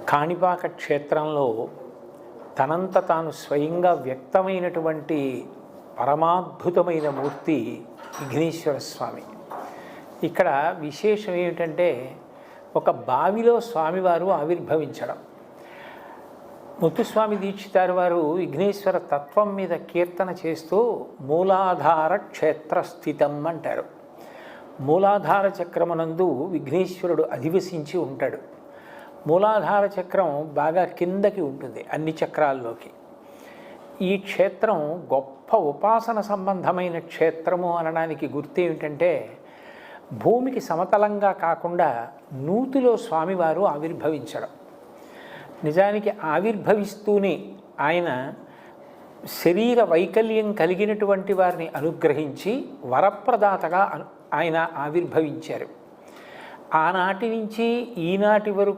కాణిపాక క్షేత్రంలో తనంత తాను స్వయంగా వ్యక్తమైనటువంటి పరమాద్భుతమైన మూర్తి విఘ్నేశ్వర స్వామి. ఇక్కడ విశేషం ఏమిటంటే ఒక బావిలో స్వామివారు ఆవిర్భవించడం. ముత్తుస్వామి దీక్షితారు వారు విఘ్నేశ్వర తత్వం మీద కీర్తన చేస్తూ మూలాధార క్షేత్రస్థితం అంటారు. మూలాధార చక్రమునందు విఘ్నేశ్వరుడు అధివసించి ఉంటాడు. మూలాధార చక్రం బాగా కిందకి ఉంటుంది అన్ని చక్రాల్లోకి. ఈ క్షేత్రం గొప్ప ఉపాసన సంబంధమైన క్షేత్రము అనడానికి గుర్తు ఏమిటంటే భూమికి సమతలంగా కాకుండా నూతిలో స్వామివారు ఆవిర్భవించడం. నిజానికి ఆవిర్భవిస్తూనే ఆయన శరీర వైకల్యం కలిగినటువంటి వారిని అనుగ్రహించి వరప్రదాతగా ఆయన ఆవిర్భవించారు. ఆనాటి నుంచి ఈనాటి వరకు